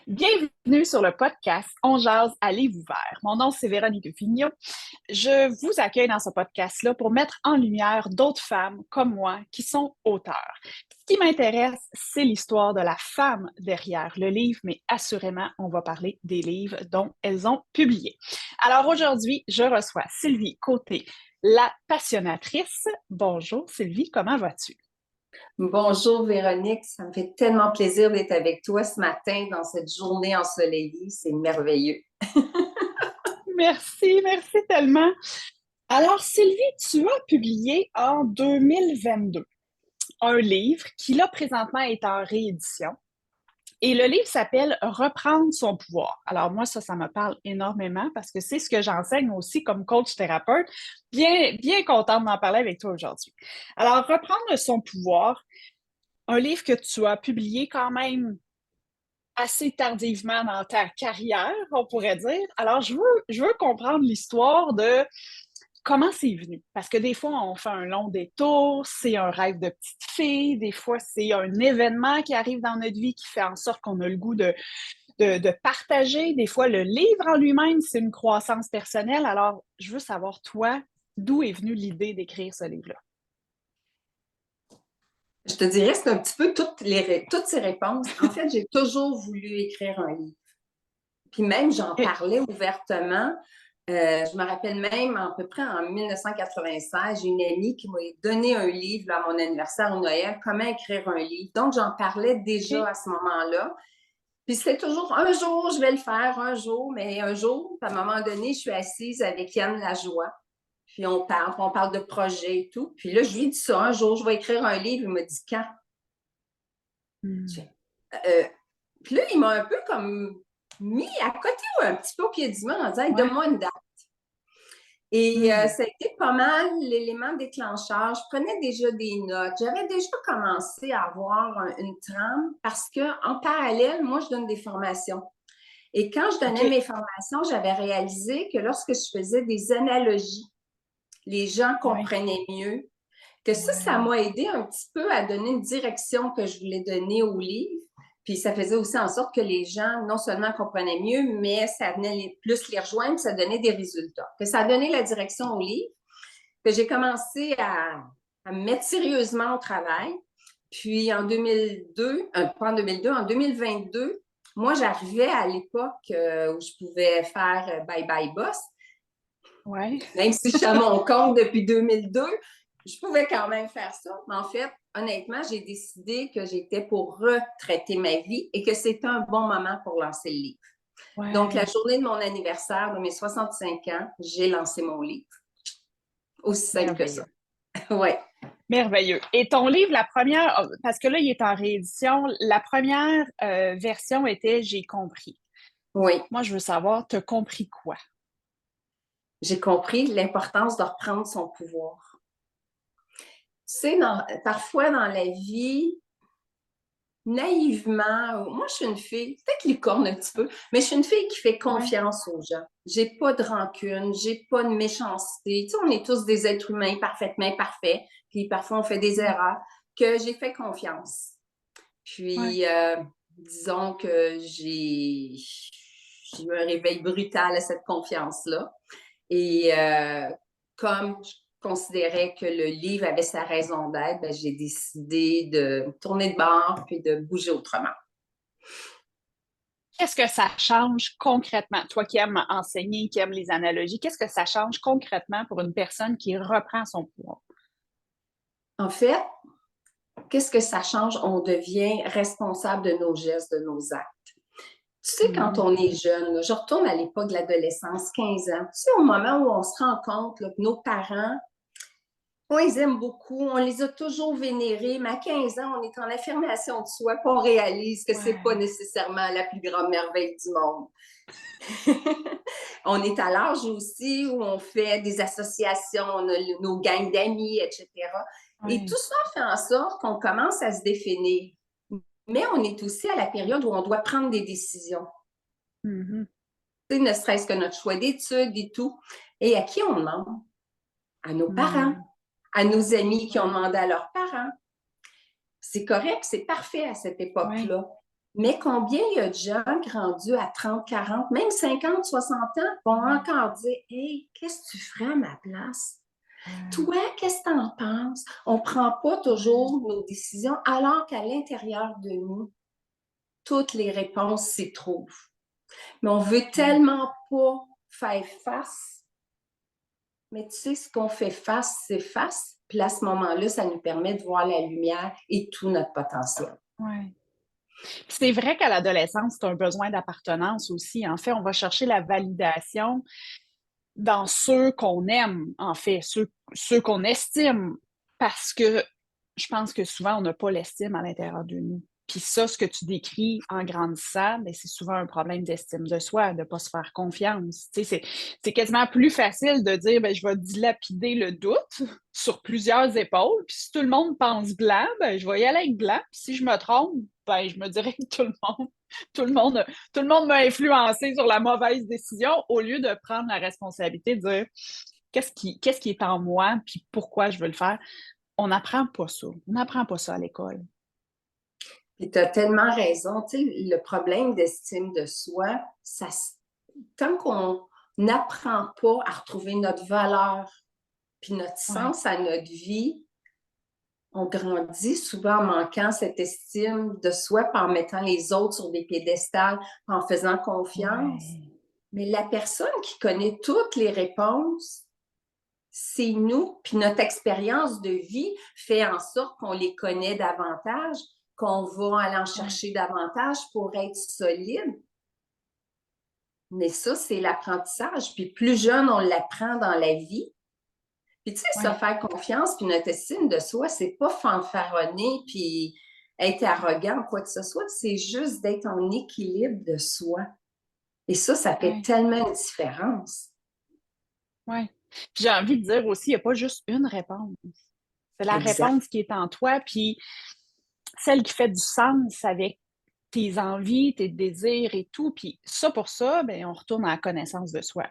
Bienvenue sur le podcast On jase à livre ouvert. Mon nom, c'est Véronique Vigneault. Je vous accueille dans ce podcast-là pour mettre en lumière d'autres femmes comme moi qui sont auteurs. Ce qui m'intéresse, c'est l'histoire de la femme derrière le livre, mais assurément, on va parler des livres dont elles ont publié. Alors aujourd'hui, je reçois Sylvie Côté, la passionnatrice. Bonjour Sylvie, comment vas-tu? Bonjour Véronique, ça me fait tellement plaisir d'être avec toi ce matin dans cette journée ensoleillée, c'est merveilleux. Merci tellement. Alors Sylvie, tu as publié en 2022 un livre qui là présentement est en réédition. Et le livre s'appelle Reprendre son pouvoir. Alors moi, ça me parle énormément parce que c'est ce que j'enseigne aussi comme coach thérapeute. Bien contente d'en parler avec toi aujourd'hui. Alors, Reprendre son pouvoir, un livre que tu as publié quand même assez tardivement dans ta carrière, on pourrait dire. Alors, je veux comprendre l'histoire de comment c'est venu? Parce que des fois, on fait un long détour, c'est un rêve de petite fille, des fois, c'est un événement qui arrive dans notre vie qui fait en sorte qu'on a le goût de partager. Des fois, le livre en lui-même, c'est une croissance personnelle. Alors, je veux savoir, toi, d'où est venue l'idée d'écrire ce livre-là? Je te dirais, c'est un petit peu toutes ces réponses. En fait, j'ai toujours voulu écrire un livre. Puis même, j'en OK. parlais ouvertement. Je me rappelle même, à peu près en 1996, j'ai une amie qui m'a donné un livre là, à mon anniversaire au Noël, Comment écrire un livre. Donc, j'en parlais déjà OK. à ce moment-là. Puis c'était toujours un jour, je vais le faire, un jour, mais un jour, à un moment donné, je suis assise avec Yann Lajoie. Puis on parle de projets et tout. Puis là, je lui dis ça, un jour, je vais écrire un livre. Il m'a dit quand? Hmm. Euh, puis là, il m'a un peu comme mis à côté ou un petit peu au pied du mur en disant, hey, Ouais. donne-moi une date. Et Hmm. ça a été pas mal l'élément déclencheur. Je prenais déjà des notes. J'avais déjà commencé à avoir une trame parce qu'en parallèle, moi, je donne des formations. Et quand je donnais OK. mes formations, j'avais réalisé que lorsque je faisais des analogies, les gens Ouais. comprenaient mieux. Que ça Ouais. m'a aidé un petit peu à donner une direction que je voulais donner au livre. Puis ça faisait aussi en sorte que les gens, non seulement comprenaient mieux, mais ça venait plus les rejoindre, ça donnait des résultats. Que ça a donné la direction au livre, que j'ai commencé à me mettre sérieusement au travail. Puis en 2002, pas en 2002, en 2022, moi, j'arrivais à l'époque où je pouvais faire Bye Bye Boss. Ouais. Même si je suis à mon compte depuis 2002, je pouvais quand même faire ça. Mais en fait, honnêtement, j'ai décidé que j'étais pour retraiter ma vie et que c'était un bon moment pour lancer le livre. Donc, la Ouais. journée de mon anniversaire de mes 65 ans, j'ai lancé mon livre. Aussi simple que ça. Merveilleux. Ouais. Merveilleux. Et ton livre, la première, parce que là, il est en réédition, la première version était J'ai compris. Oui. Moi, je veux savoir, t'as compris quoi? J'ai compris l'importance de reprendre son pouvoir. Tu sais, parfois dans la vie, naïvement, moi je suis une fille, peut-être licorne un petit peu, mais je suis une fille qui fait Ouais. confiance aux gens. J'ai pas de rancune, j'ai pas de méchanceté. Tu sais, on est tous des êtres humains parfaitement imparfaits, puis parfois on fait des Mm. erreurs, que j'ai fait confiance. Ouais. Puis, disons que j'ai eu un réveil brutal à cette confiance-là. Et comme je considérais que le livre avait sa raison d'être, ben, j'ai décidé de tourner de bord puis de bouger autrement. Qu'est-ce que ça change concrètement? Toi qui aimes enseigner, qui aimes les analogies, qu'est-ce que ça change concrètement pour une personne qui reprend son pouvoir? En fait, qu'est-ce que ça change? On devient responsable de nos gestes, de nos actes. Tu sais, quand Mhm. on est jeune, là, je retourne à l'époque de l'adolescence, 15 ans, tu sais, au moment où on se rend compte là, que nos parents on les aime beaucoup, on les a toujours vénérés, mais à 15 ans, on est en affirmation de soi, puis on réalise que c'est pas Ouais. nécessairement la plus grande merveille du monde. On est à l'âge aussi où on fait des associations, on a nos gangs d'amis, etc. Et tout Ouais. ça fait en sorte qu'on commence à se définir. Mais on est aussi à la période où on doit prendre des décisions. Mhm. Tu sais, ne serait-ce que notre choix d'études et tout. Et à qui on demande? À nos parents, Mhm. à nos amis qui ont Ouais. demandé à leurs parents. C'est correct, c'est parfait à cette Ouais. époque-là. Mais combien il y a de gens rendus à 30, 40, même 50, 60 ans vont encore dire « Hey, qu'est-ce que tu ferais à ma place? Ouais. Toi, qu'est-ce que tu en penses? » On ne prend pas toujours nos décisions, alors qu'à l'intérieur de nous, toutes les réponses s'y trouvent. Mais on veut Ouais. tellement pas faire face. Mais tu sais, ce qu'on fait face s'efface. Puis à ce moment-là, ça nous permet de voir la lumière et tout notre potentiel. Ouais. C'est vrai qu'à l'adolescence, c'est un besoin d'appartenance aussi. En fait, on va chercher la validation dans ceux qu'on aime, en fait, ceux qu'on estime, parce que je pense que souvent, on n'a pas l'estime à l'intérieur de nous. Puis ça, ce que tu décris en grandissant, bien, c'est souvent un problème d'estime de soi, de ne pas se faire confiance. Tu sais, c'est quasiment plus facile de dire, bien, je vais dilapider le doute sur plusieurs épaules, puis si tout le monde pense blanc, bien, je vais y aller avec blanc, puis si je me trompe, ben, je me dirais que tout le monde tout le monde m'a influencé sur la mauvaise décision au lieu de prendre la responsabilité de dire qu'est-ce qui est en moi puis pourquoi je veux le faire. On n'apprend pas ça. On n'apprend pas ça à l'école. Puis tu as tellement raison. Tu sais, le problème d'estime de soi, tant qu'on n'apprend pas à retrouver notre valeur puis notre Ouais, sens à notre vie, on grandit souvent en manquant cette estime de soi, en mettant les autres sur des piédestals, en faisant confiance. ouais, Mais la personne qui connaît toutes les réponses, c'est nous, puis notre expérience de vie fait en sorte qu'on les connaît davantage, qu'on va aller en ouais, chercher davantage pour être solide. Mais ça, c'est l'apprentissage. Puis plus jeune on l'apprend dans la vie. Puis tu sais, se ouais, faire confiance, puis notre estime de soi, c'est pas fanfaronner, puis être arrogant, quoi que ce soit. C'est juste d'être en équilibre de soi. Et ça fait ouais, tellement une différence. ouais. Puis j'ai envie de dire aussi, il n'y a pas juste une réponse. C'est la Exact. réponse qui est en toi, puis celle qui fait du sens avec tes envies, tes désirs et tout. Puis ça, pour ça, ben, on retourne à la connaissance de soi.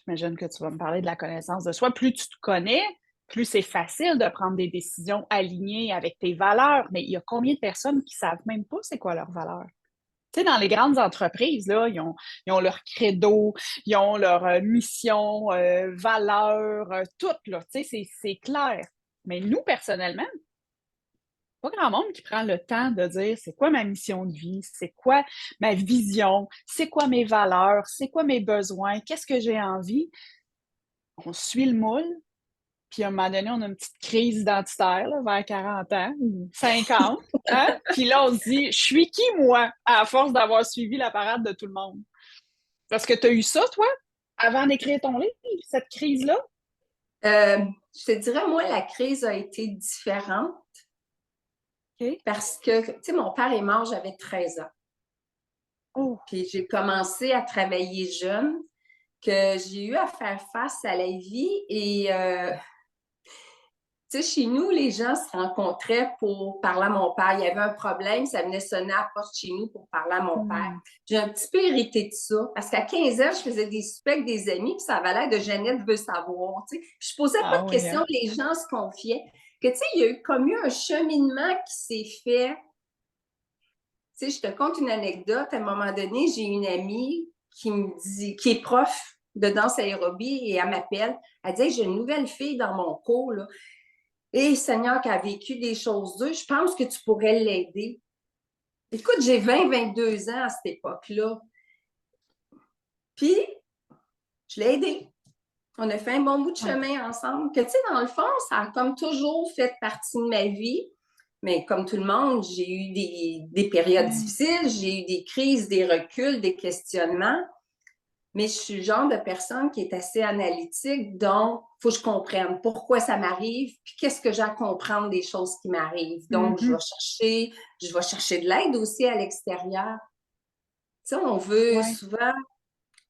J'imagine que tu vas me parler de la connaissance de soi. Plus tu te connais, plus c'est facile de prendre des décisions alignées avec tes valeurs. Mais il y a combien de personnes qui savent même pas c'est quoi leurs valeurs? Tu sais, dans les grandes entreprises, là, ils ont leur credo, ils ont leur mission, valeur, tout, là. Tu sais, c'est clair. Mais nous, personnellement, pas grand monde qui prend le temps de dire c'est quoi ma mission de vie, c'est quoi ma vision, c'est quoi mes valeurs, c'est quoi mes besoins, qu'est-ce que j'ai envie. On suit le moule, puis à un moment donné, on a une petite crise identitaire là, vers 40 ans ou 50. Hein? Puis là, on se dit, je suis qui, moi, à force d'avoir suivi la parade de tout le monde? Parce que tu as eu ça, toi, avant d'écrire ton livre, cette crise-là? Euh, je te dirais, moi, la crise a été différente OK. parce que, tu sais, mon père est mort, j'avais 13 ans. Oh, Puis j'ai commencé à travailler jeune, que j'ai eu à faire face à la vie et tu sais, chez nous, les gens se rencontraient pour parler à mon père. Il y avait un problème, ça venait sonner à la porte chez nous pour parler à mon père. hmm. J'ai un petit peu hérité de ça, parce qu'à 15 ans, je faisais des soupers avec des amis, puis ça avait l'air de Jeannette veut savoir, tu sais. Puis je posais pas Ah de oui, questions, hein? les gens se confiaient. Que, tu sais, il y a eu comme eu un cheminement qui s'est fait. Tu sais, je te conte une anecdote. À un moment donné, j'ai une amie qui me dit, qui est prof de danse aérobie, et elle m'appelle. Elle dit, hey, j'ai une nouvelle fille dans mon cours, là. Et Seigneur qui a vécu des choses dures, je pense que tu pourrais l'aider. Écoute, j'ai 22 ans à cette époque-là. Puis, je l'ai aidé. On a fait un bon bout de Ouais. chemin ensemble. Que, tu sais, dans le fond, ça a comme toujours fait partie de ma vie. Mais comme tout le monde, j'ai eu des périodes Ouais. difficiles, j'ai eu des crises, des reculs, des questionnements. Mais je suis le genre de personne qui est assez analytique, donc il faut que je comprenne pourquoi ça m'arrive, puis qu'est-ce que j'ai à comprendre des choses qui m'arrivent. Donc, Mhm. je vais chercher de l'aide aussi à l'extérieur. Tu sais, on veut Ouais. souvent,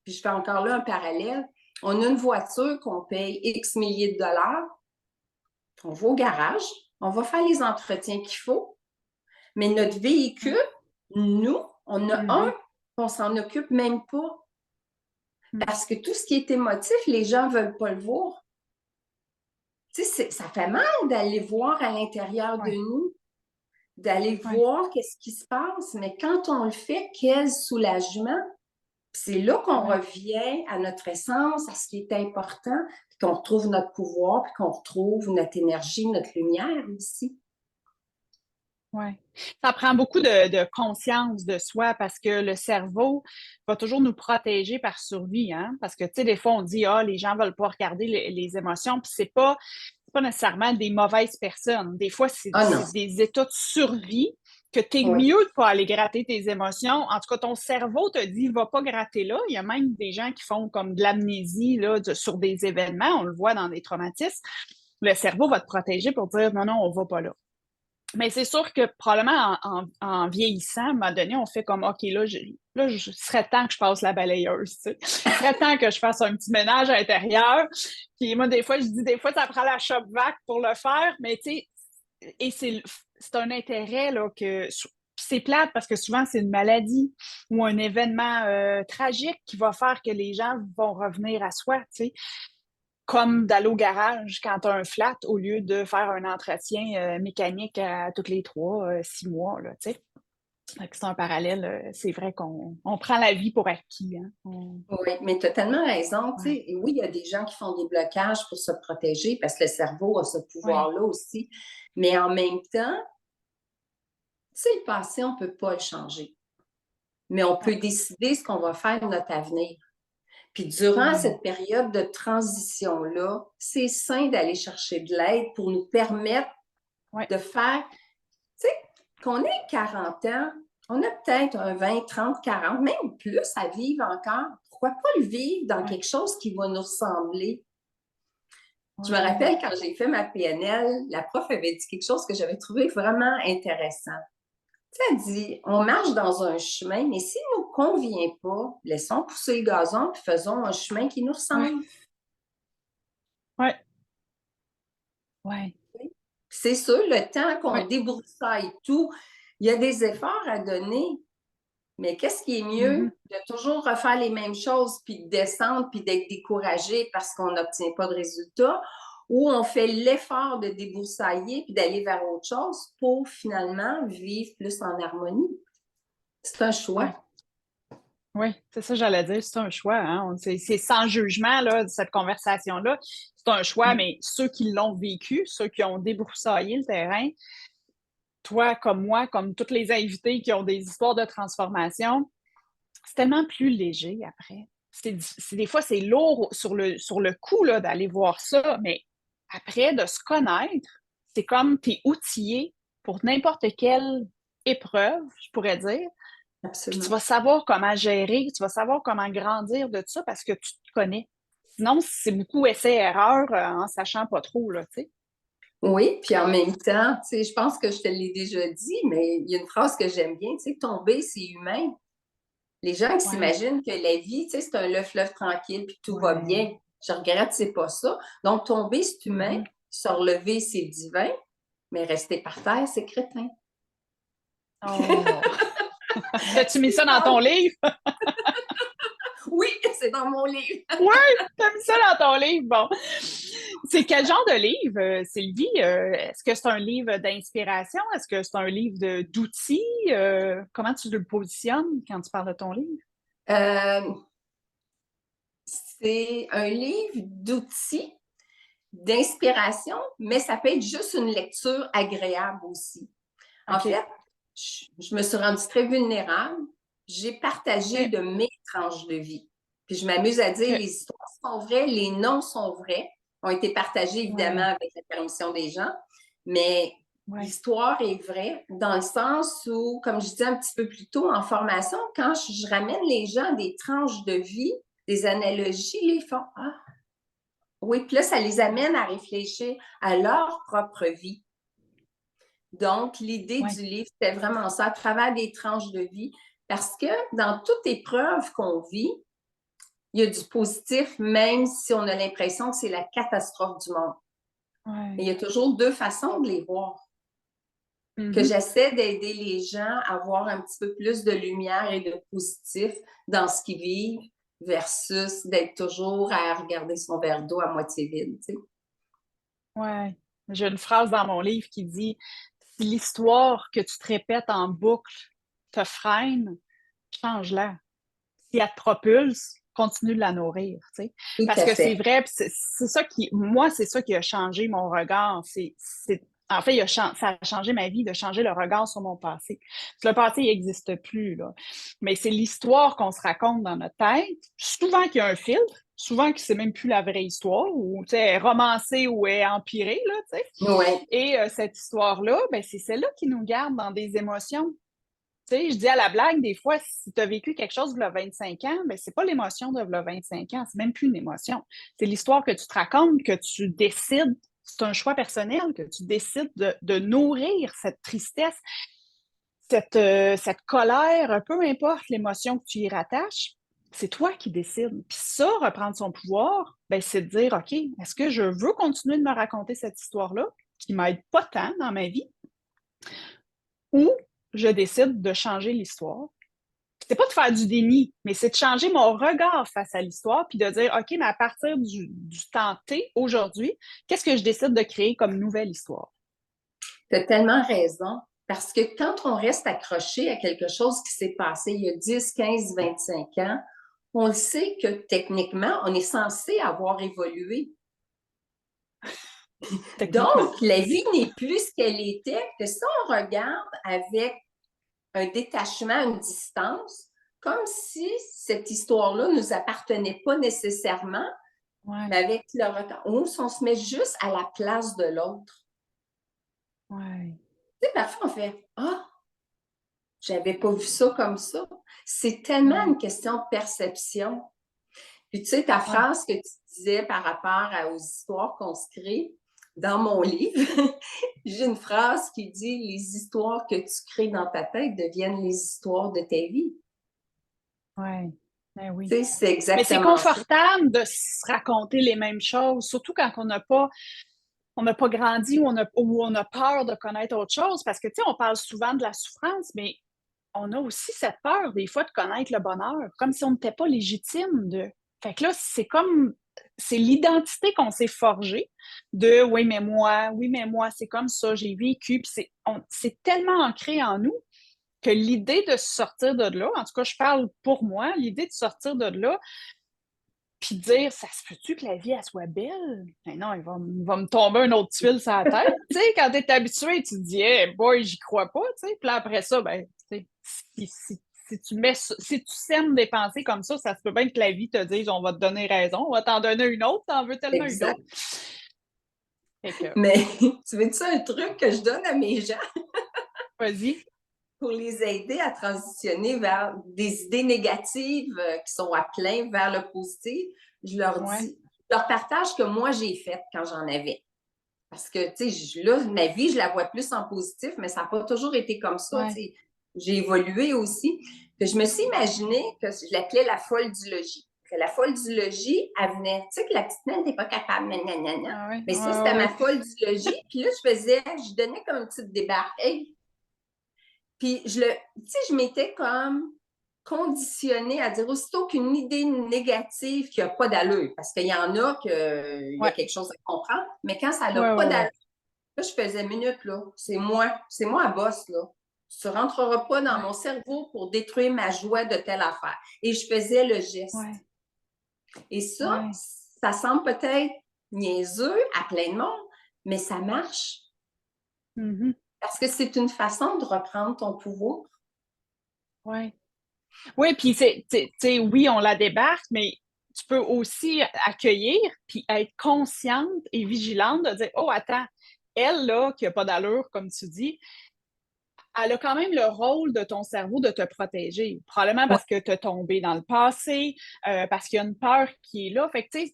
puis je fais encore là un parallèle, on a une voiture qu'on paye X milliers de dollars, on va au garage, on va faire les entretiens qu'il faut, mais notre véhicule, Ouais. nous, on a un, Mhm. on s'en occupe même pas. Mhm. Parce que tout ce qui est émotif, les gens ne veulent pas le voir. Tu sais, ça fait mal d'aller voir à l'intérieur de Ouais. nous. d'aller Ouais. voir qu'est-ce qui se passe. Mais quand on le fait, quel soulagement! C'est là qu'on Ouais. revient à notre essence, à ce qui est important, puis qu'on retrouve notre pouvoir, puis qu'on retrouve notre énergie, notre lumière aussi. Ouais. Ça prend beaucoup de conscience de soi parce que le cerveau va toujours nous protéger par survie, hein? Parce que, tu sais, des fois, on dit: «Ah, les gens veulent pas regarder les émotions», puis c'est pas nécessairement des mauvaises personnes. Des fois, c'est Ah non, c'est des états de survie que tu es oui, mieux de pas aller gratter tes émotions. En tout cas, ton cerveau te dit: «Va pas gratter là». Il y a même des gens qui font comme de l'amnésie, là, sur des événements, on le voit dans des traumatismes. Le cerveau va te protéger pour dire: «Non, non, on va pas là». Mais c'est sûr que probablement en vieillissant, à un moment donné, on fait comme OK, là, serait temps que je passe la balayeuse, tu sais. Il serait temps que je fasse un petit ménage intérieur. Puis moi, des fois, je dis, des fois, ça prend la shop vac pour le faire, mais tu sais, et c'est un intérêt là, que c'est plate parce que souvent, c'est une maladie ou un événement tragique qui va faire que les gens vont revenir à soi, tu sais, comme d'aller au garage quand tu as un flat au lieu de faire un entretien mécanique à tous les 6 mois, là, tu sais. Fait que c'est un parallèle, c'est vrai qu'on prend la vie pour acquis, hein. oui, mais tu as tellement raison, tu Ouais, sais. Et oui, il y a des gens qui font des blocages pour se protéger parce que le cerveau a ce ouais, pouvoir-là aussi. Mais en même temps, tu sais, le passé, on ne peut pas le changer. Mais on non. peut décider ce qu'on va faire de notre avenir. Puis durant Mmh. cette période de transition-là, c'est sain d'aller chercher de l'aide pour nous permettre Ouais, de faire, tu sais, qu'on ait 40 ans, on a peut-être un 20, 30, 40, même plus à vivre encore. Pourquoi pas le vivre dans ouais, quelque chose qui va nous ressembler? Je me ouais. rappelle quand j'ai fait ma PNL, la prof avait dit quelque chose que j'avais trouvé vraiment intéressant. Tu sais, elle dit, on marche dans un chemin, mais s'il ne nous convient pas, laissons pousser le gazon puis faisons un chemin qui nous Ouais, ressemble. ouais, ouais, C'est sûr, le temps qu'on ouais. débroussaille tout, il y a des efforts à donner, mais qu'est-ce qui est Mmh. mieux de toujours refaire les mêmes choses, puis de descendre, puis d'être découragé parce qu'on n'obtient pas de résultats, ou on fait l'effort de débroussailler, puis d'aller vers autre chose pour finalement vivre plus en harmonie? C'est un choix. Ouais. Oui, c'est ça que j'allais dire, c'est un choix, hein. C'est sans jugement, là, cette conversation-là. C'est un choix, Mm. mais ceux qui l'ont vécu, ceux qui ont débroussaillé le terrain, toi comme moi, comme toutes les invités qui ont des histoires de transformation, c'est tellement plus léger après. Des fois, c'est lourd sur le coup là, d'aller voir ça, mais après, de se connaître, c'est comme tu es outillé pour n'importe quelle épreuve, je pourrais dire. Puis tu Absolument. vas savoir comment gérer, tu vas savoir comment grandir de ça parce que tu te connais. Sinon, c'est beaucoup essai-erreur en sachant pas trop, là, tu sais. Oui, puis en même temps, tu sais, je pense que je te l'ai déjà dit, mais il y a une phrase que j'aime bien, tu sais, tomber, c'est humain. Les gens qui Ouais, s'imaginent que la vie, tu sais, c'est un fleuve tranquille puis tout va ouais. bien. Je regrette, c'est pas ça. Donc, tomber, c'est humain. Mhm. Se relever, c'est divin. Mais rester par terre, c'est crétin. Oh! T'as-tu mis C'est ça dans ton drôle. livre? Oui, c'est dans mon livre. Ouais, t'as mis ça dans ton livre. Bon. C'est quel genre de livre, Sylvie? Est-ce que c'est un livre d'inspiration? Est-ce que c'est un livre d'outils? Comment tu le positionnes quand tu parles de ton livre? Euh, c'est un livre d'outils, d'inspiration, mais ça peut être juste une lecture agréable aussi. En OK. fait, je me suis rendue très vulnérable. J'ai partagé OK. de mes tranches de vie. Puis je m'amuse à dire, OK. les histoires sont vraies, les noms sont vrais, ont été partagés évidemment Ouais. avec la permission des gens, mais Ouais. l'histoire est vraie dans le sens où, comme je disais un petit peu plus tôt en formation, quand je ramène les gens à des tranches de vie, des analogies, les font Ah, oui, puis là, ça les amène à réfléchir à leur propre vie. Donc, l'idée Ouais. du livre, c'était vraiment ça, à travers des tranches de vie, parce que dans toute épreuve qu'on vit, il y a du positif, même si on a l'impression que c'est la catastrophe du monde. Mais il Ouais. y a toujours deux façons de les voir. Que Mhm. j'essaie d'aider les gens à voir un petit peu plus de lumière et de positif dans ce qu'ils vivent versus d'être toujours à regarder son verre d'eau à moitié vide. Tu sais. Ouais. J'ai une phrase dans mon livre qui dit Si l'histoire que tu te répètes en boucle te freine, change-la. Si elle te propulse, continue de la nourrir, tu sais. Tout Parce à que c'est fait. vrai, c'est ça qui, moi, c'est ça qui a changé mon regard. En fait, ça a changé ma vie, de changer le regard sur mon passé. Parce que le passé, il n'existe plus, là. Mais c'est l'histoire qu'on se raconte dans notre tête. Souvent qu'il y a un filtre, souvent que c'est même plus la vraie histoire, ou, tu sais, elle est romancée ou elle est empirée, là, tu sais. Oui. Et cette histoire-là, ben, c'est celle-là qui nous garde dans des émotions. Tu sais, je dis à la blague, des fois, si tu as vécu quelque chose de 25 ans, ben, c'est pas l'émotion de 25 ans, c'est même plus une émotion. C'est l'histoire que tu te racontes, que tu décides, c'est un choix personnel, que tu décides de nourrir cette tristesse, cette colère, peu importe l'émotion que tu y rattaches, c'est toi qui décides. Puis ça, reprendre son pouvoir, ben, c'est de dire, OK, est-ce que je veux continuer de me raconter cette histoire-là, qui m'aide pas tant dans ma vie, ou je décide de changer l'histoire? C'est pas de faire du déni, mais c'est de changer mon regard face à l'histoire, puis de dire, OK, mais à partir du temps T, aujourd'hui, qu'est-ce que je décide de créer comme nouvelle histoire? Tu as tellement raison. Parce que quand on reste accroché à quelque chose qui s'est passé il y a 10, 15, 25 ans, on le sait que techniquement, on est censé avoir évolué. Techniquement. Donc, la vie n'est plus ce qu'elle était, que si on regarde avec un détachement, une distance, comme si cette histoire-là ne nous appartenait pas nécessairement, Ouais, mais avec le retard, on se met juste à la place de l'autre. ouais, Tu sais, parfois, on fait Ah, j'avais pas vu ça comme ça. C'est tellement ouais, une question de perception. Puis, tu sais, ta ouais. phrase que tu disais par rapport aux histoires qu'on se crée, dans mon livre, j'ai une phrase qui dit les histoires que tu crées dans ta tête deviennent les histoires de ta vie. Ouais. Ben Tu oui. sais, c'est Mais c'est exactement ça. confortable de se raconter les mêmes choses, surtout quand on n'a pas grandi ou on a peur de connaître autre chose. Parce que, tu sais, on parle souvent de la souffrance, mais on a aussi cette peur, des fois, de connaître le bonheur, comme si on n'était pas légitime de. Fait que là, c'est l'identité qu'on s'est forgée de oui, mais moi, c'est comme ça, j'ai vécu. Puis c'est tellement ancré en nous que l'idée de sortir de là, en tout cas, je parle pour moi, l'idée de sortir de là, puis dire, ça se peut-tu que la vie, elle soit belle? Mais non, il va me tomber un autre tuile sur la tête. Tu sais, quand t'es habitué, tu te dis, hey, boy, j'y crois pas, tu sais. Puis là, après ça, ben, tu sais, si tu sèmes des pensées comme ça se peut bien que la vie te dise, on va te donner raison, on va t'en donner une autre, t'en veux tellement une autre. Exact. Fait que, Mais tu veux-tu un truc que je donne à mes gens vas-y. pour les aider à transitionner vers des idées négatives qui sont à plein vers le positif? Je leur Ouais, dis, je leur partage que moi j'ai fait quand j'en avais. Parce que, tu sais, là, ma vie, je la vois plus en positif, mais ça n'a pas toujours été comme ça. Tu ouais. sais. J'ai évolué aussi. Que je me suis imaginé que je l'appelais la folle du logis. Que la folle du logis, elle venait, tu sais, que la petite naine n'était pas capable, gna. Ah ouais, Mais ça, ouais, c'était ma ouais. folle du logis. Puis là, je donnais comme une petite débarque. Hey. Puis, tu sais, je m'étais comme conditionnée à dire aussitôt qu'une idée négative qui n'a pas d'allure, parce qu'il y en a qu'il y a Ouais, quelque chose à comprendre, mais quand ça n'a ouais, pas ouais, d'allure, ouais. là, je faisais minute, là. C'est moi à boss, là. Tu ne rentreras pas dans Ouais, mon cerveau pour détruire ma joie de telle affaire. Et je faisais le ouais, geste. Et ça, ouais. ça semble peut-être niaiseux à plein de monde, mais ça marche. Mhm. Parce que c'est une façon de reprendre ton pouvoir. Ouais. Oui, puis oui, on la débarque, mais tu peux aussi accueillir puis être consciente et vigilante de dire, oh, attends, elle, là, qui n'a pas d'allure, comme tu dis, elle a quand même le rôle de ton cerveau de te protéger. Probablement Ouais. parce que tu as tombé dans le passé, parce qu'il y a une peur qui est là. Fait que, tu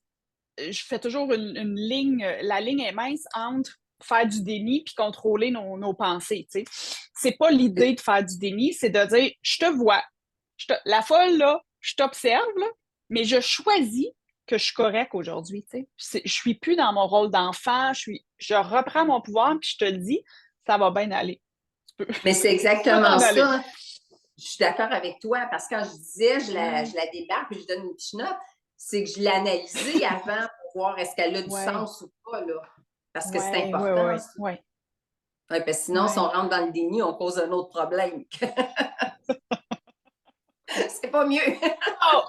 sais, je fais toujours une ligne, la ligne est mince entre faire du déni puis contrôler nos pensées, tu sais. C'est pas l'idée de faire du déni, c'est de dire, je te vois, la folle, là, je t'observe, là, mais je choisis que je suis correcte aujourd'hui. Tu sais. Je suis plus dans mon rôle d'enfant, je reprends mon pouvoir, puis je te le dis, ça va bien aller. Tu peux, Mais c'est tu peux exactement t'en aller. ça. Je suis d'accord avec toi, parce que quand je disais, Ouais, je la débarque et je donne une petite note, c'est que je l'ai analysée avant pour voir est-ce qu'elle a du ouais, sens ou pas, là. Parce que c'est ouais, ouais, important, ouais, ça. ouais. Ouais, parce que sinon, si on Ouais. rentre dans le déni, on cause un autre problème. C'est pas mieux. Oh,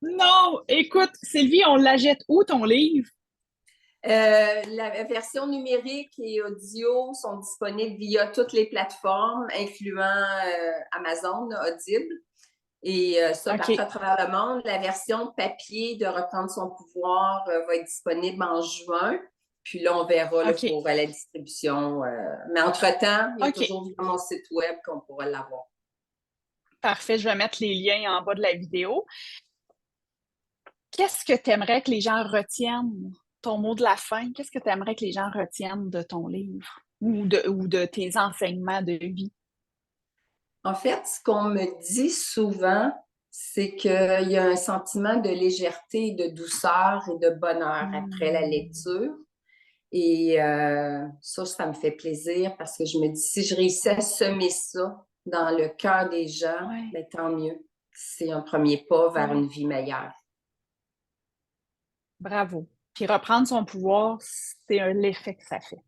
non! Écoute, Sylvie, on la jette où ton livre? La version numérique et audio sont disponibles via toutes les plateformes, incluant Amazon, Audible, et ça partout à OK, travers le monde. La version papier de Reprendre son pouvoir va être disponible en juin. Puis là, on verra là, OK, pour la distribution. Mais entre-temps, il y a OK. toujours via mon site web qu'on pourra l'avoir. Parfait, je vais mettre les liens en bas de la vidéo. Qu'est-ce que tu aimerais que les gens retiennent? Ton mot de la fin, qu'est-ce que tu aimerais que les gens retiennent de ton livre ou de tes enseignements de vie? En fait, ce qu'on me dit souvent, c'est qu'il y a un sentiment de légèreté, de douceur et de bonheur après la Hmm. lecture. Et ça me fait plaisir parce que je me dis, si je réussis à semer ça dans le cœur des gens, Ouais, ben, tant mieux. C'est un premier pas vers ouais, une vie meilleure. bravo. Puis reprendre son pouvoir, c'est l'effet que ça fait.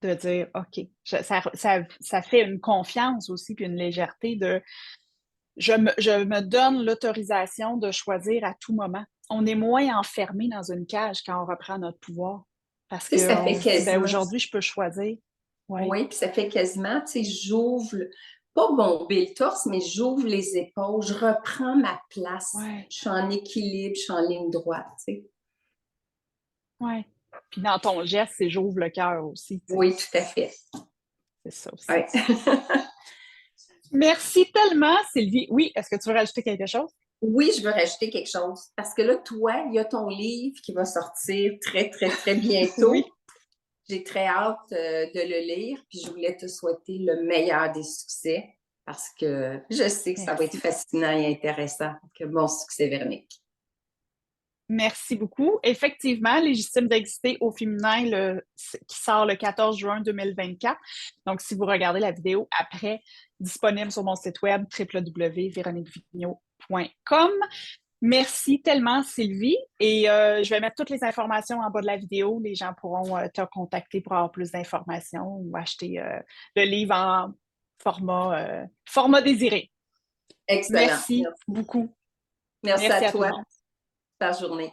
De dire, OK, ça fait une confiance aussi, puis une légèreté de je me donne l'autorisation de choisir à tout moment. On est moins enfermé dans une cage quand on reprend notre pouvoir. Parce Tu sais, ça qu'on fait se dit, ben quasiment, aujourd'hui, je peux choisir. Oui, oui, puis ça fait quasiment, tu sais, j'ouvre, pas bomber le torse, mais j'ouvre les épaules, je reprends ma place, oui, je suis en équilibre, je suis en ligne droite, tu sais. oui. Puis dans ton geste, c'est j'ouvre le cœur aussi, tu sais. Oui, tout à fait. C'est ça aussi. Ouais. Merci tellement, Sylvie. Oui, est-ce que tu veux rajouter quelque chose? Oui, je veux rajouter quelque chose. Parce que là, toi, il y a ton livre qui va sortir très, très, très bientôt. Oui. J'ai très hâte de le lire. Puis je voulais te souhaiter le meilleur des succès parce que je sais que ça va être Merci. fascinant et intéressant. Que bon succès, Véronique. Merci beaucoup. Effectivement, Légitime d'exister au féminin qui sort le 14 juin 2024. Donc, si vous regardez la vidéo après, disponible sur mon site web www.veroniquevigneault.com. Merci tellement, Sylvie. Et je vais mettre toutes les informations en bas de la vidéo. Les gens pourront te contacter pour avoir plus d'informations ou acheter le livre en format désiré. Excellent. Merci Merci. beaucoup. Merci à Merci à tout le toi. monde. Ta journée.